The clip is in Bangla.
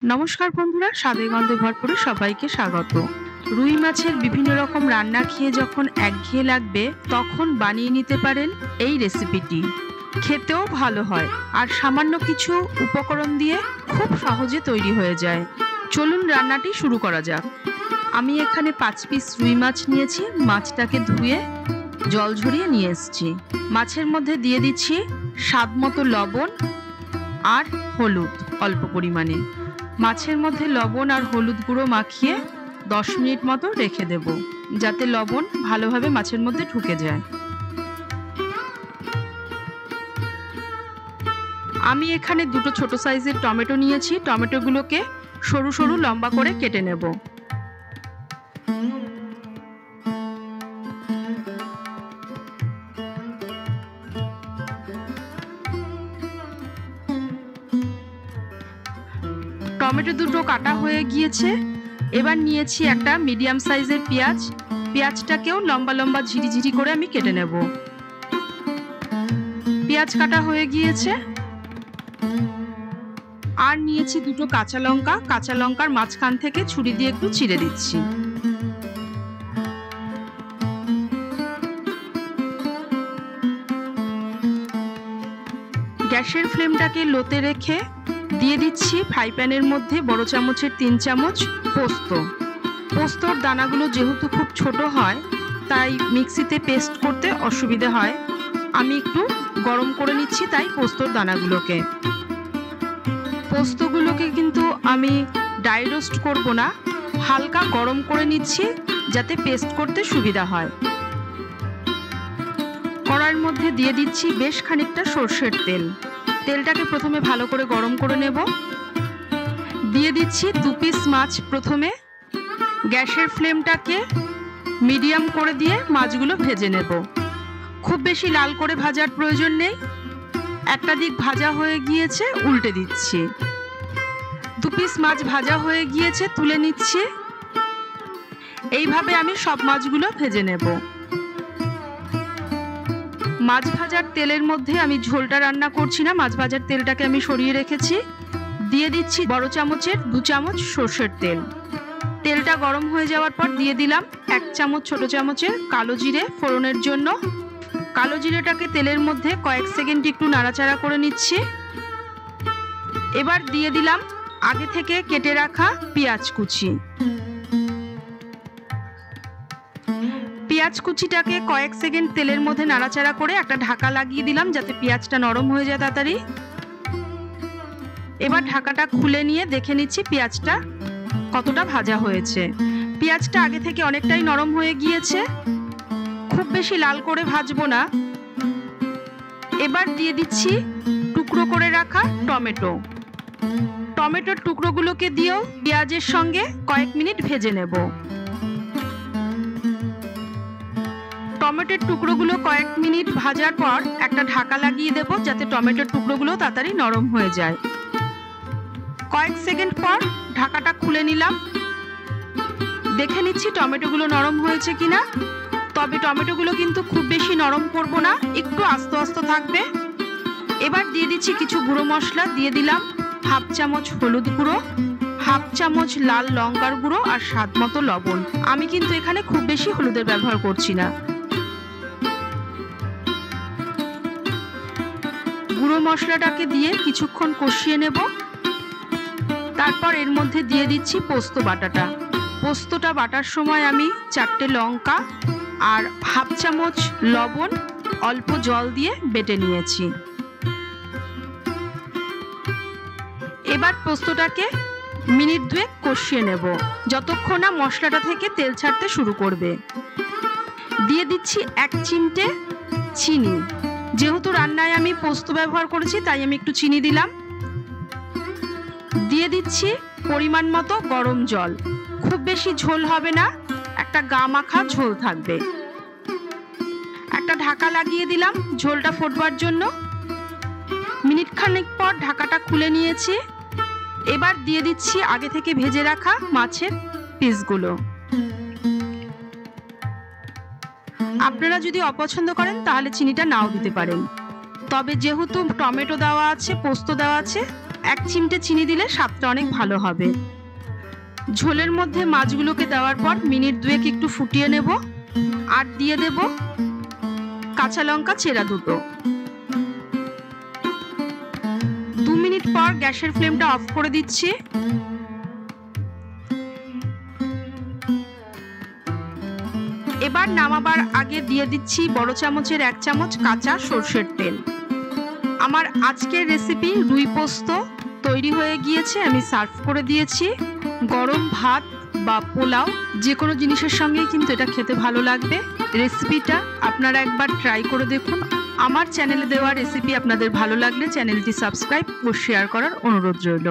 নমস্কার বন্ধুরা, স্বাদে গন্ধে ভরপুরে সবাইকে স্বাগত। রুই মাছের বিভিন্ন রকম রান্না খেয়ে যখন একঘেয়ে লাগবে তখন বানিয়ে নিতে পারেন এই রেসিপিটি। খেতেও ভালো হয় আর সামান্য কিছু উপকরণ দিয়ে খুব সহজে তৈরি হয়ে যায়। চলুন রান্নাটি শুরু করা যাক। আমি এখানে 5 পিস রুই মাছ নিয়েছি। মাছটাকে ধুয়ে জল ঝরিয়ে নিয়ে এসেছি। মাছের মধ্যে দিয়ে দিচ্ছি স্বাদ মতো লবণ আর হলুদ অল্প পরিমাণে। মাছের মধ্যে লবণ আর হলুদ গুঁড়ো মাখিয়ে 10 মিনিট মতো রেখে দেব, যাতে লবণ ভালোভাবে মাছের মধ্যে ঢুকে যায়। আমি এখানে দুটো ছোট সাইজের টমেটো নিয়েছি। টমেটোগুলোকে সরু সরু লম্বা করে কেটে নেব। টমেটো দুটো কাটা হয়ে গিয়েছে। এবার নিয়েছি একটা মিডিয়াম সাইজের পেঁয়াজ। পেঁয়াজটাকেও লম্বা লম্বা ঝিরিঝিরি করে আমি কেটে নেব। পেঁয়াজ কাটা হয়ে গিয়েছে। আর নিয়েছি দুটো কাঁচা লঙ্কা। কাঁচা লঙ্কার মাঝখান থেকে ছুরি দিয়ে একটু চিড়ে দিচ্ছি। গ্যাসের ফ্লেমটাকে লোতে রেখে দিয়ে দিচ্ছি ফ্রাই প্যানের মধ্যে বড় চামচের 3 চামচ পোস্ত। পোস্তর দানাগুলো যেহেতু খুব ছোট হয় তাই মিক্সিতে পেস্ট করতে অসুবিধে হয়। আমি একটু গরম করে নিচ্ছি তাই পোস্তর দানাগুলোকে। পোস্তগুলোকে কিন্তু আমি ড্রাই রোস্ট করব না, হালকা গরম করে নিচ্ছি যাতে পেস্ট করতে সুবিধা হয়। কড়াইয়ের মধ্যে দিয়ে দিচ্ছি বেশ খানিকটা সরষের তেল। তেলটাকে প্রথমে ভালো করে গরম করে নেব। দিয়ে দিচ্ছি 2 পিস মাছ। প্রথমে গ্যাসের ফ্লেমটাকে মিডিয়াম করে দিয়ে মাছগুলো ভেজে নেব। খুব বেশি লাল করে ভাজার প্রয়োজন নেই। একটা দিক ভাজা হয়ে গিয়েছে, উল্টে দিচ্ছি। 2 পিস মাছ ভাজা হয়ে গিয়েছে, তুলে নিচ্ছি। এইভাবে আমি সব মাছগুলো ভেজে নেব। মাছ ভাজার তেলের মধ্যে আমি ঝোলটা রান্না করছি না, মাছ ভাজার তেলটাকে আমি সরিয়ে রেখেছি। দিয়ে দিচ্ছি বড় চামচের 2 চামচ সরষের তেল। তেলটা গরম হয়ে যাওয়ার পর দিয়ে দিলাম 1 চামচ ছোট চামচের কালো জিরে ফোড়নের জন্য। কালো জিরেটাকে তেলের মধ্যে কয়েক সেকেন্ড একটু নাড়াচাড়া করে নিচ্ছি। এবার দিয়ে দিলাম আগে থেকে কেটে রাখা পেঁয়াজ কুচি। পেঁয়াজ কুচিটাকে কয়েক সেকেন্ড তেলের মধ্যে নাড়াচাড়া করে একটা ঢাকা লাগিয়ে দিলাম যাতে পেঁয়াজটা নরম হয়ে যায় তাড়াতাড়ি। এবার ঢাকাটা খুলে নিয়ে দেখে নিচ্ছি পেঁয়াজটা কতটা ভাজা হয়েছে। পেঁয়াজটা আগে থেকে অনেকটাই নরম হয়ে গিয়েছে, খুব বেশি লাল করে ভাজবো না। এবার দিয়ে দিচ্ছি টুকরো করে রাখা টমেটো। টমেটোর টুকরোগুলোকে দিয়েও পেঁয়াজের সঙ্গে কয়েক মিনিট ভেজে নেব। টমেটোর টুকরোগুলো কয়েক মিনিট ভাজার পর একটা ঢাকা লাগিয়ে দেব যাতে টমেটোর টুকরোগুলো তাড়াতাড়ি নরম হয়ে যায়। কয়েক সেকেন্ড পর ঢাকাটা খুলে নিলাম। দেখে নিচ্ছি টমেটোগুলো নরম হয়েছে কিনা। তবে টমেটোগুলো কিন্তু খুব বেশি নরম করব না, একটু আস্তে আস্তে থাকবে। এবার দিয়ে দিচ্ছি কিছু গুঁড়ো মশলা। দিয়ে দিলাম 1/2 চামচ হলুদ গুঁড়ো, 1/2 চামচ লাল লঙ্কার গুঁড়ো আর স্বাদ মতো লবণ। আমি কিন্তু এখানে খুব বেশি হলুদের ব্যবহার করছি না। গুঁড়ো মশলাটাকে দিয়ে কিছুক্ষণ কষিয়ে নেব। তারপর এর মধ্যে দিয়ে দিচ্ছি পোস্ত বাটাটা। পোস্তটা বাটার সময় আমি 4টে লঙ্কা আর 1/2 চামচ লবণ অল্প জল দিয়ে বেটে নিয়েছি। এবার পোস্তটাকে মিনিট 2 কষিয়ে নেব যতক্ষণ না মশলাটা থেকে তেল ছাড়তে শুরু করবে। দিয়ে দিচ্ছি 1 চিমটে চিনি। যেহেতু রান্নায় আমি পোস্ত ব্যবহার করেছি তাই আমি একটু চিনি দিলাম। দিয়ে দিচ্ছি পরিমাণ মতো গরম জল। খুব বেশি ঝোল হবে না, একটা গা মাখা ঝোল থাকবে। একটা ঢাকা লাগিয়ে দিলাম ঝোলটা ফোটবার জন্য। মিনিট খানেক পর ঢাকাটা খুলে নিয়েছি। এবার দিয়ে দিচ্ছি আগে থেকে ভেজে রাখা মাছের পিসগুলো। আপনারা যদি অপছন্দ করেন তাহলে চিনিটা নাও দিতে পারেন। তবে যেহেতু টমেটো দেওয়া আছে, পোস্ত দেওয়া আছে, 1 চিমটে চিনি দিলে স্বাদটা অনেক ভালো হবে। ঝোলের মধ্যে মাছগুলোকে দেওয়ার পর মিনিট 2 একটু ফুটিয়ে নেব। আর দিয়ে দেব কাঁচা লঙ্কা চেরা দুটো। 2 মিনিট পর গ্যাসের ফ্লেমটা অফ করে দিচ্ছি। এবার নামাবার আগে দিয়ে দিচ্ছি বড় চামচের 1 চামচ কাঁচা সরষের তেল। আমার আজকের রেসিপি রুই পোস্ত তৈরি হয়ে গিয়েছে। আমি সার্ভ করে দিয়েছি। গরম ভাত বা পোলাও যে কোনো জিনিসের সঙ্গেই কিন্তু এটা খেতে ভালো লাগবে। রেসিপিটা আপনারা একবার ট্রাই করে দেখুন। আমার চ্যানেলে দেওয়া রেসিপি আপনাদের ভালো লাগলে চ্যানেলটি সাবস্ক্রাইব ও শেয়ার করার অনুরোধ রইল।